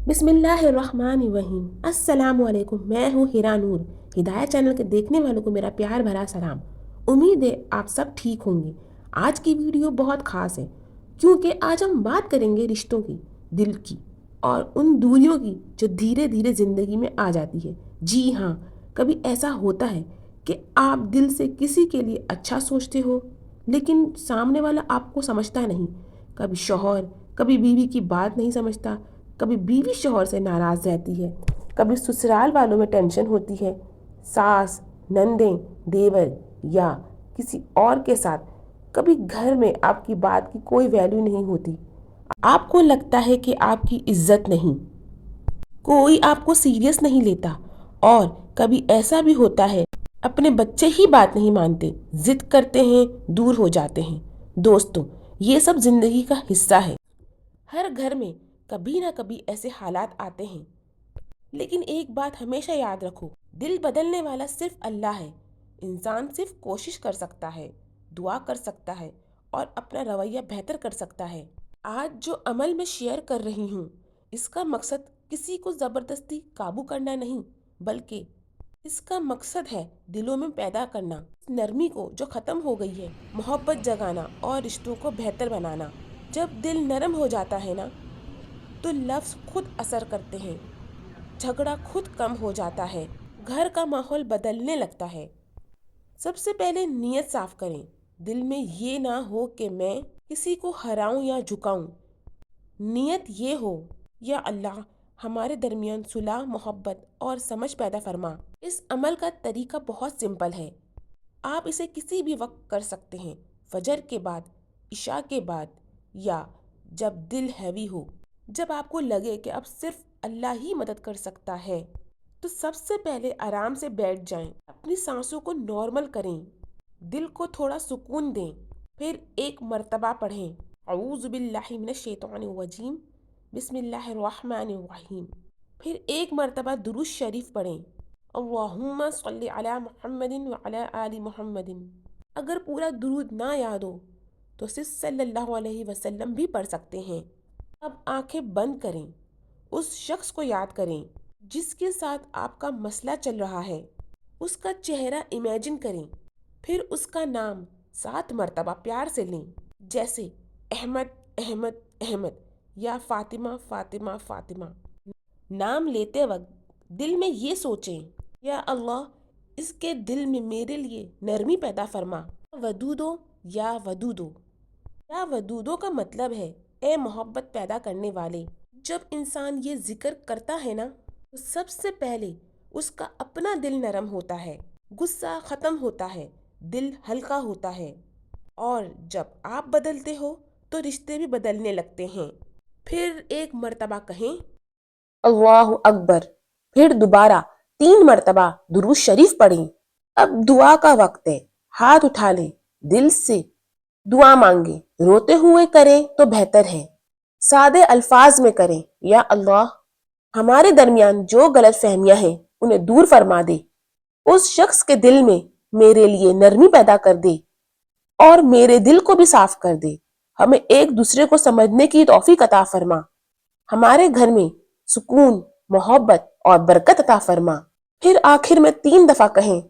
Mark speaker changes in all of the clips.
Speaker 1: बिस्मिल्लाहिर्रहमानिर्रहीम। अस्सलाम वालेकुम। मैं हूँ हिरा नूर। हिदायत चैनल के देखने वालों को मेरा प्यार भरा सलाम। उम्मीद है आप सब ठीक होंगे। आज की वीडियो बहुत ख़ास है क्योंकि आज हम बात करेंगे रिश्तों की, दिल की और उन दूरियों की जो धीरे धीरे ज़िंदगी में आ जाती है। जी हाँ, कभी ऐसा होता है कि आप दिल से किसी के लिए अच्छा सोचते हो लेकिन सामने वाला आपको समझता नहीं। कभी शौहर कभी बीवी की बात नहीं समझता, कभी बीवी शौहर से नाराज़ रहती है, कभी ससुराल वालों में टेंशन होती है, सास, नंदें, देवर या किसी और के साथ। कभी घर में आपकी बात की कोई वैल्यू नहीं होती। आपको लगता है कि आपकी इज्जत नहीं, कोई आपको सीरियस नहीं लेता। और कभी ऐसा भी होता है अपने बच्चे ही बात नहीं मानते, जिद करते हैं, दूर हो जाते हैं। दोस्तों, ये सब जिंदगी का हिस्सा है। हर घर में कभी ना कभी ऐसे हालात आते हैं, लेकिन एक बात हमेशा याद रखो, दिल बदलने वाला सिर्फ अल्लाह है। इंसान सिर्फ कोशिश कर सकता है, दुआ कर सकता है और अपना रवैया बेहतर कर सकता है। आज जो अमल मैं शेयर कर रही हूँ, इसका मकसद किसी को ज़बरदस्ती काबू करना नहीं, बल्कि इसका मकसद है दिलों में पैदा करना नरमी को जो ख़त्म हो गई है, मोहब्बत जगाना और रिश्तों को बेहतर बनाना। जब दिल नरम हो जाता है ना, तो लफ्ज़ खुद असर करते हैं, झगड़ा खुद कम हो जाता है, घर का माहौल बदलने लगता है। सबसे पहले नीयत साफ करें। दिल में ये ना हो कि मैं किसी को हराऊं या झुकाऊं। नीयत ये हो, या अल्लाह हमारे दरमियान सुलह, मोहब्बत और समझ पैदा फरमा। इस अमल का तरीका बहुत सिंपल है। आप इसे किसी भी वक्त कर सकते हैं, फजर के बाद, इशा के बाद या जब दिल हैवी हो। जब आपको लगे कि अब सिर्फ अल्लाह ही मदद कर सकता है, तो सबसे पहले आराम से बैठ जाएं, अपनी सांसों को नॉर्मल करें, दिल को थोड़ा सुकून दें। फिर एक मर्तबा पढ़ें, औज़ु बिल्लाहि मिनश शैतानिर रजीम, बिस्मिल्लाहिर रहमानिर रहीम। फिर एक मर्तबा दुरूद शरीफ पढ़ें, अल्लाहुम्मा सल्लि अला मुहम्मदिन व अला आलि मुहम्मदिन। अगर पूरा दुरूद ना याद हो तो सिर्फ सल्लल्लाहु अलैहि वसल्लम भी पढ़ सकते हैं। अब आंखें बंद करें, उस शख्स को याद करें जिसके साथ आपका मसला चल रहा है। उसका चेहरा इमेजिन करें, फिर उसका नाम 7 मर्तबा प्यार से लें, जैसे अहमद अहमद अहमद या फातिमा फातिमा फातिमा। नाम लेते वक्त दिल में ये सोचें, या अल्लाह इसके दिल में मेरे लिए नरमी पैदा फरमा। वदूदो या वदूदो, या वदूदो का मतलब है ए मोहब्बत पैदा करने वाले। जब इंसान ये जिक्र करता है ना, तो सबसे पहले उसका अपना दिल नरम होता है, गुस्सा ख़त्म होता है, दिल हल्का होता है। और जब आप बदलते हो तो रिश्ते भी बदलने लगते हैं। फिर एक मर्तबा कहें, अल्लाहु अकबर। फिर दोबारा 3 मर्तबा दुरूद शरीफ पढ़ें। अब दुआ का वक्त है, हाथ उठा लें, दिल से दुआ मांगे। रोते हुए करें तो बेहतर है, सादे अल्फाज में करें, या अल्लाह हमारे दरमियान जो गलत फहमियां हैं उन्हें दूर फरमा दे, उस शख्स के दिल में मेरे लिए नरमी पैदा कर दे और मेरे दिल को भी साफ कर दे। हमें एक दूसरे को समझने की तौफीक अता फरमा, हमारे घर में सुकून, मोहब्बत और बरकत अता फरमा। फिर आखिर में 3 दफा कहें,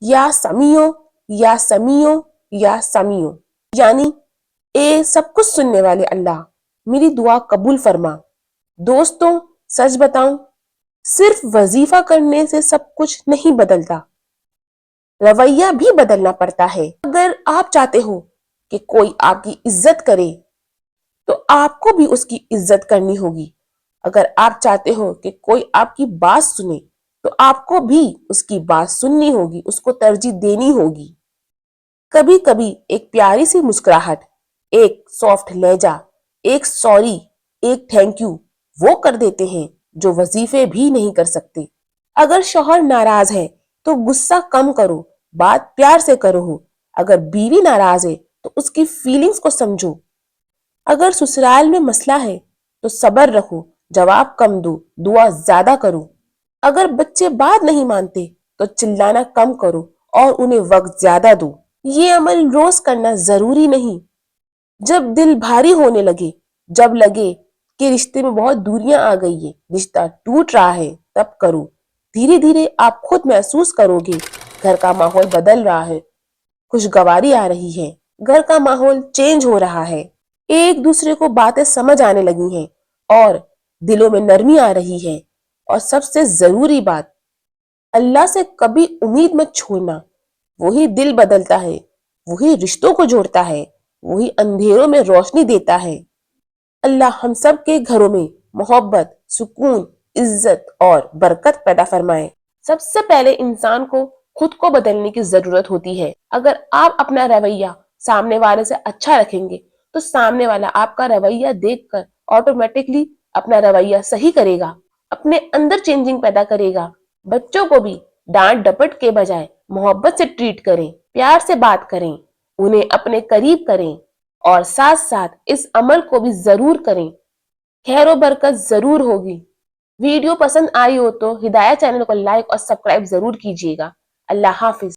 Speaker 1: या समियो या समियो या समियो, यानी ए सब कुछ सुनने वाले अल्लाह, मेरी दुआ कबूल फरमा। दोस्तों, सच बताऊं, सिर्फ वजीफा करने से सब कुछ नहीं बदलता, रवैया भी बदलना पड़ता है। अगर आप चाहते हो कि कोई आपकी इज्जत करे, तो आपको भी उसकी इज्जत करनी होगी। अगर आप चाहते हो कि कोई आपकी बात सुने, तो आपको भी उसकी बात सुननी होगी, उसको तरजीह देनी होगी। कभी कभी एक प्यारी सी मुस्कुराहट, एक सॉफ्ट लहजा, एक सॉरी, एक थैंक यू, वो कर देते हैं जो वजीफे भी नहीं कर सकते। अगर शौहर नाराज है तो गुस्सा कम करो, बात प्यार से करो। अगर बीवी नाराज है तो उसकी फीलिंग्स को समझो। अगर ससुराल में मसला है तो सब्र रखो, जवाब कम दो, दुआ ज्यादा करो। अगर बच्चे बात नहीं मानते तो चिल्लाना कम करो और उन्हें वक्त ज्यादा दो। ये अमल रोज करना जरूरी नहीं, जब दिल भारी होने लगे, जब लगे کہ رشتے میں बहुत दूरियां आ गई है, रिश्ता टूट रहा है, तब करो. धीरे धीरे आप खुद महसूस करोगे घर का माहौल बदल रहा है, खुशगवारी आ रही है, घर का माहौल चेंज हो रहा है, एक दूसरे को बातें समझ आने लगी हैं और दिलों में नरमी आ रही है. और सबसे जरूरी बात, अल्लाह से कभी उम्मीद मत छोड़ना. वही दिल बदलता है, वही रिश्तों को जोड़ता है, वही अंधेरों में रोशनी देता है. अल्लाह हम सब के घरों में मोहब्बत, सुकून, इज्जत और बरकत पैदा फरमाए. सबसे पहले इंसान को खुद को बदलने की जरूरत होती है. अगर आप अपना रवैया सामने वाले से अच्छा रखेंगे तो सामने वाला आपका रवैया देखकर ऑटोमेटिकली अपना रवैया सही करेगा, अपने अंदर चेंजिंग पैदा करेगा. बच्चों को भी डांट डपट के बजाय मोहब्बत से ट्रीट करें, प्यार से बात करें, उन्हें अपने करीब करें और साथ साथ इस अमल को भी जरूर करें. खैर बरकत जरूर होगी. वीडियो पसंद आई हो तो हिदायत चैनल को लाइक और सब्सक्राइब जरूर कीजिएगा. अल्लाह हाफिज.